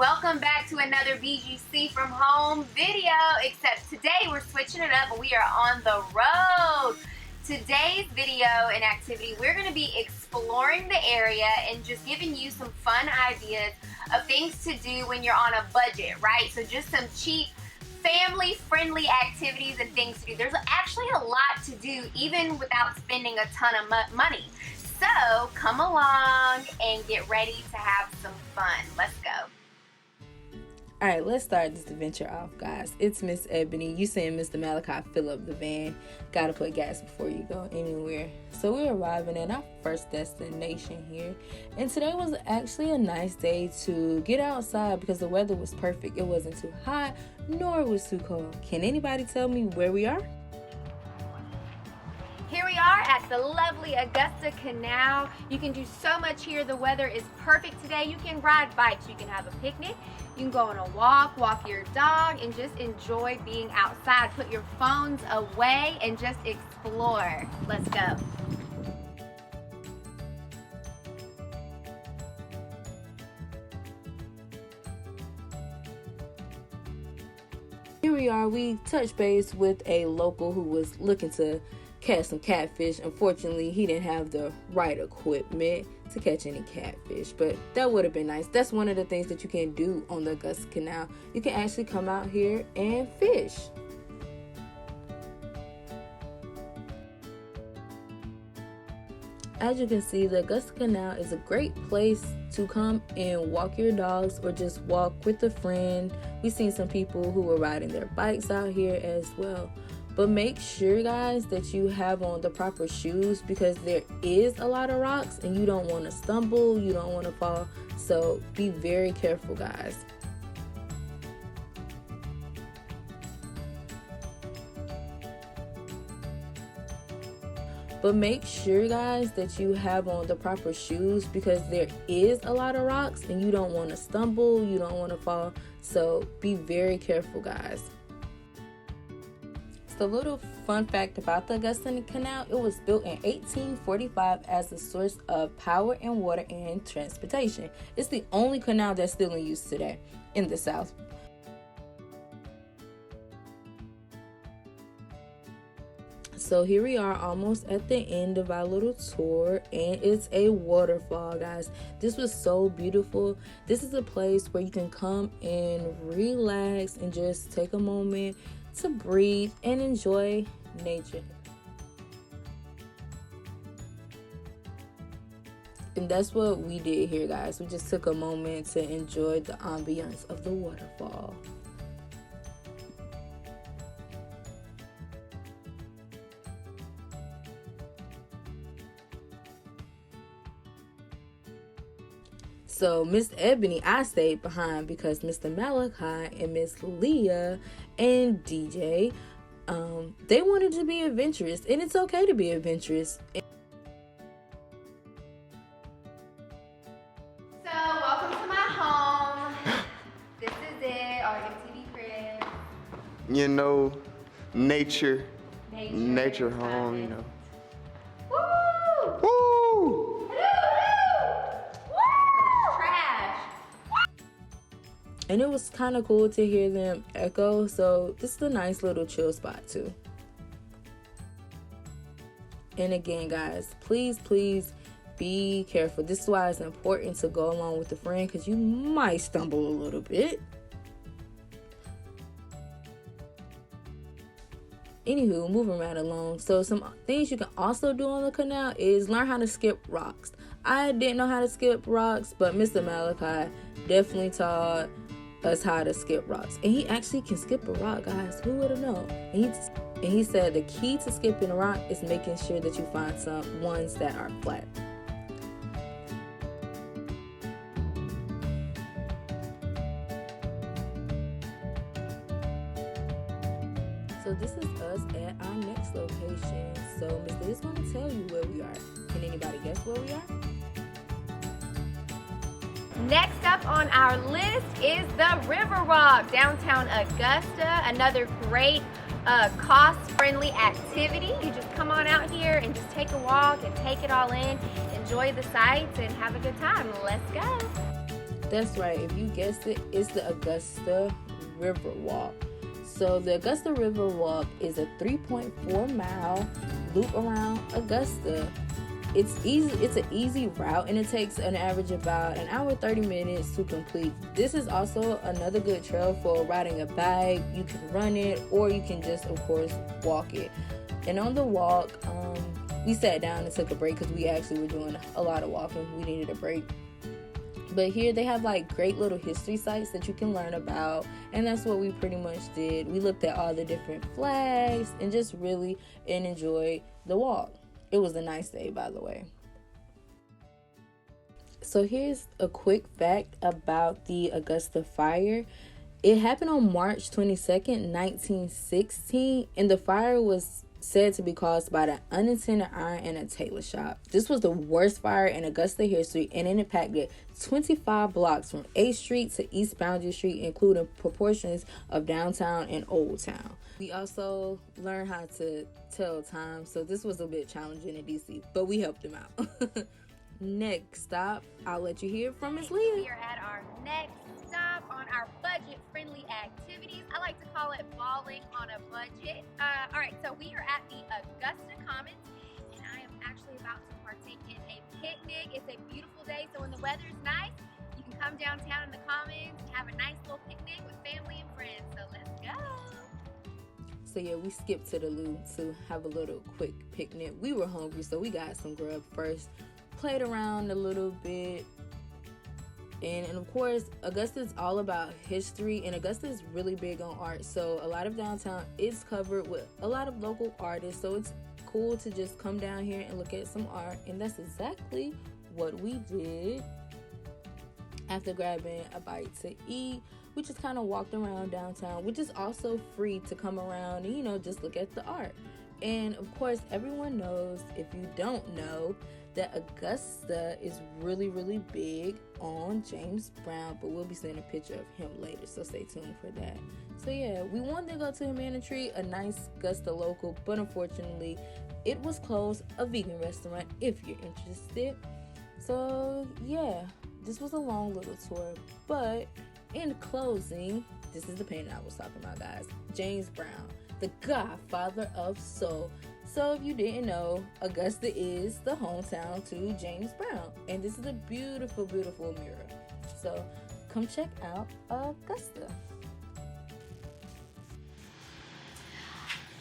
welcome back to another BGC from home video, except today we're switching it up. We are on the road. Today's video and activity, we're going to be exploring the area and just giving you some fun ideas of things to do when you're on a budget, right? So just some cheap, family-friendly activities and things to do. There's actually a lot to do even without spending a ton of money. So come along and get ready to have some fun. Let's go. All right, let's start this adventure off, guys. It's Miss Ebony. You saying Mr. Malachi, fill up the van. Gotta put gas before you go anywhere. So we're arriving at our first destination here. And today was actually a nice day to get outside because the weather was perfect. It wasn't too hot, nor was too cold. Can anybody tell me where we are? Here we are at the lovely Augusta Canal. You can do so much here. The weather is perfect today. You can ride bikes, you can have a picnic, you can go on a walk your dog, and just enjoy being outside. Put your phones away and just explore. Let's go. Here we are. We touched base with a local who was looking to catch some catfish. Unfortunately, he didn't have the right equipment to catch any catfish, but that would have been nice. That's one of the things that you can do on the Augusta Canal. You can actually come out here and fish. As you can see, the Augusta Canal is a great place to come and walk your dogs or just walk with a friend. We've seen some people who are riding their bikes out here as well. But make sure, guys, that you have on the proper shoes because there is a lot of rocks and you don't want to stumble, you don't want to fall. So be very careful, guys. But make sure, guys, that you have on the proper shoes because there is a lot of rocks and you don't want to stumble, you don't want to fall. So be very careful, guys. A little fun fact about the Augusta Canal: it was built in 1845 as a source of power and water and transportation. It's the only canal that's still in use today in the South. So here we are almost at the end of our little tour, and it's a waterfall, guys. This was so beautiful. This is a place where you can come and relax and just take a moment to breathe and enjoy nature. And that's what we did here, guys. We just took a moment to enjoy the ambiance of the waterfall. So Miss Ebony, I stayed behind because Mr. Malachi and Miss Leah and DJ, they wanted to be adventurous, and it's okay to be adventurous. So welcome to my home. This is it, our MTV crib. You know, nature home, you know. Woo! Woo! And it was kind of cool to hear them echo, so this is a nice little chill spot too. And again, guys, please be careful. This is why it's important to go along with a friend because you might stumble a little bit. Anywho, moving right along. So some things you can also do on the canal is learn how to skip rocks. I didn't know how to skip rocks, but Mr. Malachi definitely taught us how to skip rocks, and he actually can skip a rock, guys. Who would have known? And he said the key to skipping a rock is making sure that you find some ones that are flat. So this is us at our next location. So Miss Lee is going to tell you where we are. Can anybody guess where we are? Next up on our list is the River Walk, downtown Augusta. Another great cost-friendly activity. You just come on out here and just take a walk and take it all in. Enjoy the sights and have a good time. Let's go. That's right. If you guessed it, it's the Augusta River Walk. So the Augusta River Walk is a 3.4 mile loop around Augusta. It's an easy route, and it takes an average about an hour 30 minutes to complete. This is also another good trail for riding a bike. You can run it, or you can just, of course, walk it. And on the walk, we sat down and took a break because we actually were doing a lot of walking. We needed a break. But here they have like great little history sites that you can learn about, and that's what we pretty much did. We looked at all the different flags and just really enjoyed the walk. It was a nice day, by the way. So here's a quick fact about the Augusta fire. It happened on March 22nd, 1916, and the fire was said to be caused by the unintended iron in a tailor shop. This was the worst fire in Augusta history, and it impacted 25 blocks from 8th Street to East Boundary Street, including portions of downtown and Old Town. We also learned how to tell time, so this was a bit challenging in DC, but we helped them out. Next stop, I'll let you hear from Ms. Leah. We are at our next stop on our budget-friendly activities. I like to call it balling on a budget. All right, so we are at the Augusta Commons, and I am actually about to partake in a picnic. It's a beautiful day, so when the weather is nice, you can come downtown in the Commons and have a nice little picnic with family and friends. So let's go. So yeah, we skipped to the loo to have a little quick picnic. We were hungry, so we got some grub first. Played around a little bit. And of course, Augusta is all about history, and Augusta is really big on art. So a lot of downtown is covered with a lot of local artists. So it's cool to just come down here and look at some art. And that's exactly what we did. After grabbing a bite to eat, we just kind of walked around downtown, which is also free to come around and, just look at the art. And of course, everyone knows, if you don't know, that Augusta is really, really big on James Brown, but we'll be seeing a picture of him later, so stay tuned for that. So yeah, we wanted to go to Humanitree, a nice Augusta local, but unfortunately, it was closed, a vegan restaurant, if you're interested. So yeah, this was a long little tour, but in closing, this is the painting I was talking about, guys. James Brown, the godfather of soul. So if you didn't know, Augusta is the hometown to James Brown. And this is a beautiful, beautiful mural. So come check out Augusta.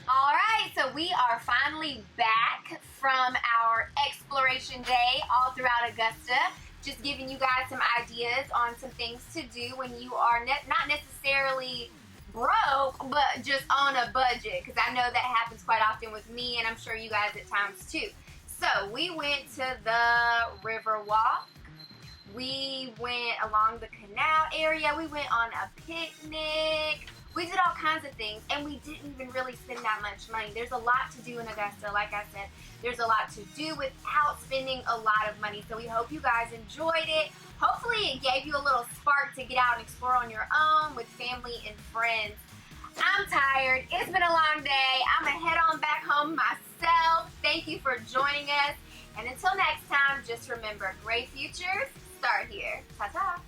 All right, so we are finally back from our exploration day all throughout Augusta. Just giving you guys some ideas on some things to do when you are not necessarily broke, but just on a budget, because I know that happens quite often with me, and I'm sure you guys at times too. So we went to the river walk, we went along the canal area, we went on a picnic, we did all kinds of things, and we didn't even really spend that much money. There's a lot to do in Augusta. Like I said, there's a lot to do without spending a lot of money, so we hope you guys enjoyed it. Hopefully it gave you a little spark to get out and explore on your own with family and friends. I'm tired. It's been a long day. I'm going to head on back home myself. Thank you for joining us. And until next time, just remember, great futures start here. Ta-ta.